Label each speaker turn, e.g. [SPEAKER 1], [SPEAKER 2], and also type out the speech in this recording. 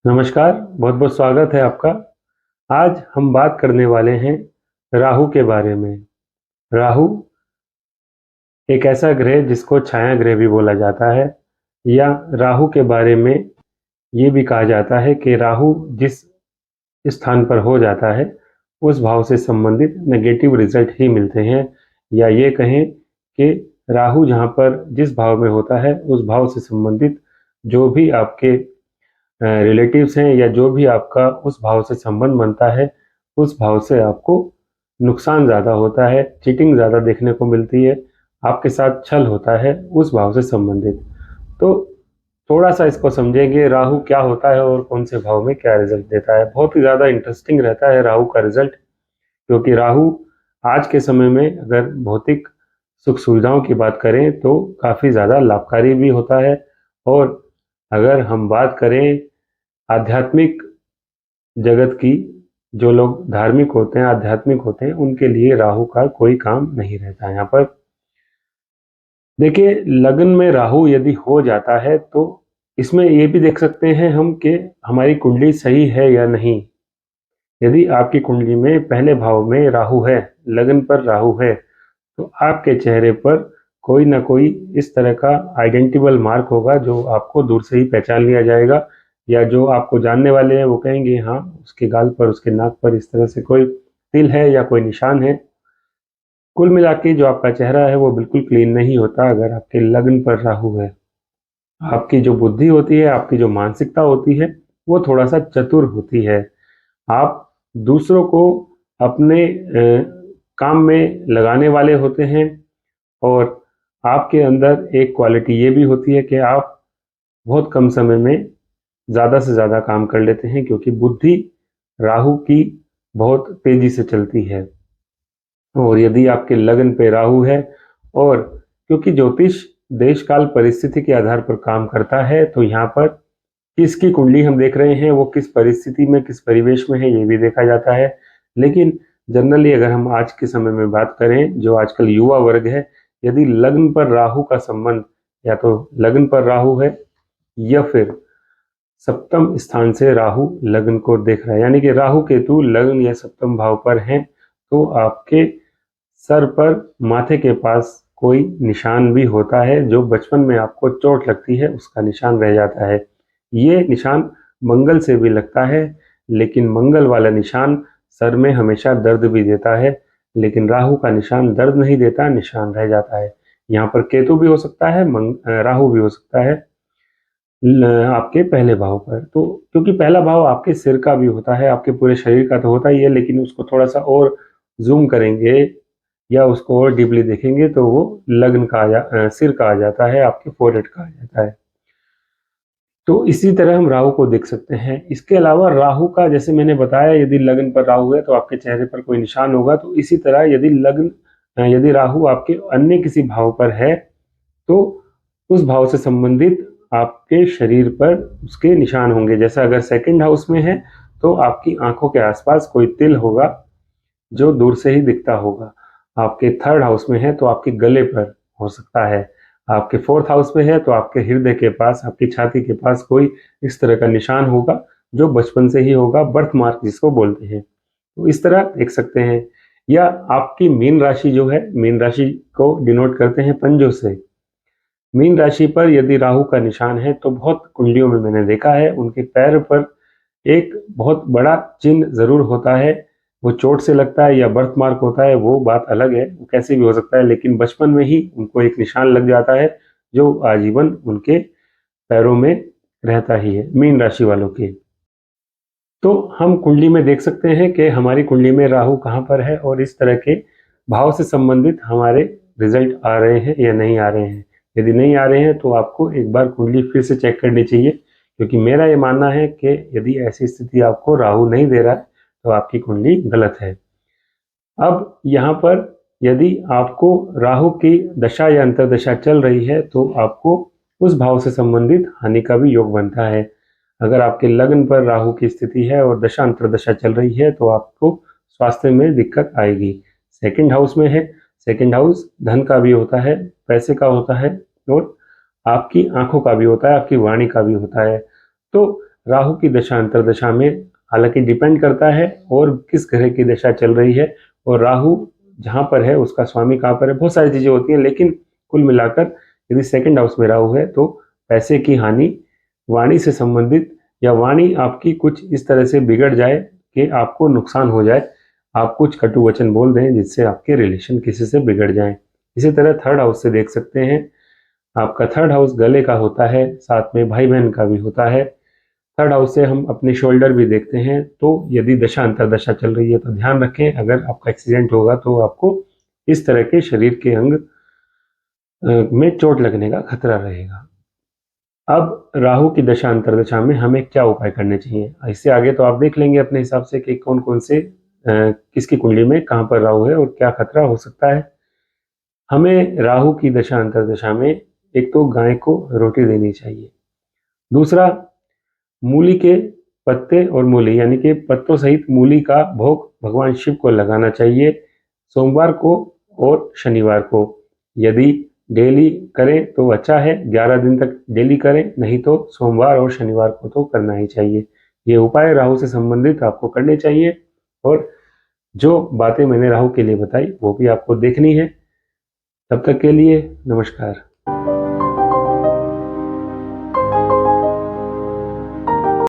[SPEAKER 1] नमस्कार, बहुत बहुत स्वागत है आपका। आज हम बात करने वाले हैं राहु के बारे में। राहु एक ऐसा ग्रह जिसको छाया ग्रह भी बोला जाता है, या राहु के बारे में ये भी कहा जाता है कि राहु जिस स्थान पर हो जाता है उस भाव से संबंधित नेगेटिव रिजल्ट ही मिलते हैं, या ये कहें कि राहु जहाँ पर जिस भाव में होता है उस भाव से संबंधित जो भी आपके रिलेटिव्स हैं या जो भी आपका उस भाव से संबंध बनता है उस भाव से आपको नुकसान ज़्यादा होता है, चीटिंग ज़्यादा देखने को मिलती है, आपके साथ छल होता है उस भाव से संबंधित। तो थोड़ा सा इसको समझेंगे, राहु क्या होता है और कौन से भाव में क्या रिजल्ट देता है। बहुत ही ज़्यादा इंटरेस्टिंग रहता है राहु का रिजल्ट, क्योंकि राहु आज के समय में अगर भौतिक सुख सुविधाओं की बात करें तो काफ़ी ज़्यादा लाभकारी भी होता है, और अगर हम बात करें आध्यात्मिक जगत की, जो लोग धार्मिक होते हैं, आध्यात्मिक होते हैं, उनके लिए राहु का कोई काम नहीं रहता है। यहाँ पर देखिए, लग्न में राहु यदि हो जाता है तो इसमें ये भी देख सकते हैं हम कि हमारी कुंडली सही है या नहीं। यदि आपकी कुंडली में पहले भाव में राहु है, लग्न पर राहु है, तो आपके चेहरे पर कोई ना कोई इस तरह का आइडेंटिबल मार्क होगा जो आपको दूर से ही पहचान लिया जाएगा, या जो आपको जानने वाले हैं वो कहेंगे हाँ, उसके गाल पर, उसके नाक पर इस तरह से कोई तिल है या कोई निशान है। कुल मिला के जो आपका चेहरा है वो बिल्कुल क्लीन नहीं होता अगर आपके लग्न पर राहु है। आपकी जो बुद्धि होती है, आपकी जो मानसिकता होती है, वो थोड़ा सा चतुर होती है। आप दूसरों को अपने काम में लगाने वाले होते हैं, और आपके अंदर एक क्वालिटी ये भी होती है कि आप बहुत कम समय में ज़्यादा से ज़्यादा काम कर लेते हैं, क्योंकि बुद्धि राहु की बहुत तेज़ी से चलती है। और यदि आपके लग्न पे राहु है, और क्योंकि ज्योतिष देश काल परिस्थिति के आधार पर काम करता है, तो यहाँ पर किसकी कुंडली हम देख रहे हैं, वो किस परिस्थिति में, किस परिवेश में है, ये भी देखा जाता है। लेकिन जनरली अगर हम आज के समय में बात करें, जो आजकल युवा वर्ग है, यदि लग्न पर राहु का संबंध, या तो लग्न पर राहु है या फिर सप्तम स्थान से राहु लग्न को देख रहा है, यानी कि राहु केतु लग्न या सप्तम भाव पर हैं, तो आपके सर पर, माथे के पास कोई निशान भी होता है जो बचपन में आपको चोट लगती है उसका निशान रह जाता है। ये निशान मंगल से भी लगता है, लेकिन मंगल वाला निशान सर में हमेशा दर्द भी देता है, लेकिन राहु का निशान दर्द नहीं देता, निशान रह जाता है। यहाँ पर केतु भी हो सकता है, राहु भी हो सकता है आपके पहले भाव पर। तो क्योंकि पहला भाव आपके सिर का भी होता है, आपके पूरे शरीर का तो होता ही है, लेकिन उसको थोड़ा सा और जूम करेंगे या उसको और डीपली देखेंगे तो वो लग्न का सिर का आ जाता है, आपके फोरहेड का आ जाता है। तो इसी तरह हम राहु को देख सकते हैं। इसके अलावा राहु का, जैसे मैंने बताया, यदि लग्न पर राहु है तो आपके चेहरे पर कोई निशान होगा, तो इसी तरह यदि राहु आपके अन्य किसी भाव पर है तो उस भाव से संबंधित आपके शरीर पर उसके निशान होंगे। जैसा अगर सेकंड हाउस में है तो आपकी आंखों के आसपास कोई तिल होगा जो दूर से ही दिखता होगा। आपके थर्ड हाउस में है तो आपके गले पर हो सकता है। आपके फोर्थ हाउस में है तो आपके हृदय के पास, आपकी छाती के पास कोई इस तरह का निशान होगा जो बचपन से ही होगा, बर्थ मार्क जिसको बोलते हैं। तो इस तरह देख सकते हैं। या आपकी मीन राशि जो है, मीन राशि को डिनोट करते हैं पंजों से। मीन राशि पर यदि राहु का निशान है तो बहुत कुंडलियों में मैंने देखा है उनके पैर पर एक बहुत बड़ा चिन्ह जरूर होता है। वो चोट से लगता है या बर्थ मार्क होता है वो बात अलग है, वो कैसे भी हो सकता है, लेकिन बचपन में ही उनको एक निशान लग जाता है जो आजीवन उनके पैरों में रहता ही है, मीन राशि वालों के। तो हम कुंडली में देख सकते हैं कि हमारी कुंडली में राहु कहाँ पर है, और इस तरह के भाव से संबंधित हमारे रिजल्ट आ रहे हैं या नहीं आ रहे हैं। यदि नहीं आ रहे हैं तो आपको एक बार कुंडली फिर से चेक करनी चाहिए, क्योंकि मेरा ये मानना है कि यदि ऐसी स्थिति आपको राहु नहीं दे रहा है तो आपकी कुंडली गलत है। अब यहाँ पर यदि आपको राहु की दशा या अंतर्दशा चल रही है तो आपको उस भाव से संबंधित हानि का भी योग बनता है। अगर आपके लग्न पर राहु की स्थिति है और दशा अंतर्दशा चल रही है तो आपको स्वास्थ्य में दिक्कत आएगी। सेकंड हाउस में है, सेकंड हाउस धन का भी होता है, पैसे का होता है, और आपकी आंखों का भी होता है, आपकी वाणी का भी होता है। तो राहु की दशा अंतर्दशा में हालांकि डिपेंड करता है और किस ग्रह की दशा चल रही है और राहु जहाँ पर है उसका स्वामी कहाँ पर है, बहुत सारी चीज़ें होती हैं। लेकिन कुल मिलाकर यदि सेकंड हाउस में राहु है तो पैसे की हानि, वाणी से संबंधित, या वाणी आपकी कुछ इस तरह से बिगड़ जाए कि आपको नुकसान हो जाए, आप कुछ कटु वचन बोल दें जिससे आपके रिलेशन किसी से बिगड़ जाएं। इसी तरह थर्ड हाउस से देख सकते हैं, आपका थर्ड हाउस गले का होता है, साथ में भाई बहन का भी होता है। थर्ड हाउस से हम अपने शोल्डर भी देखते हैं। तो यदि दशा अंतरदशा चल रही है तो ध्यान रखें, अगर आपका एक्सीडेंट होगा तो आपको इस तरह के शरीर के अंग में चोट लगने का खतरा रहेगा। अब राहु की दशा अंतरदशा में हमें क्या उपाय करने चाहिए, इससे आगे तो आप देख लेंगे अपने हिसाब से कि कौन कौन से किसकी कुंडली में कहाँ पर राहु है और क्या खतरा हो सकता है। हमें राहु की दशा अंतरदशा में एक तो गाय को रोटी देनी चाहिए, दूसरा मूली के पत्ते और मूली यानी कि पत्तों सहित मूली का भोग भगवान शिव को लगाना चाहिए सोमवार को और शनिवार को। यदि डेली करें तो अच्छा है, 11 दिन तक डेली करें, नहीं तो सोमवार और शनिवार को तो करना ही चाहिए। ये उपाय राहु से संबंधित आपको करने चाहिए और जो बातें मैंने राहु के लिए बताई वो भी आपको देखनी है। तब तक के लिए नमस्कार।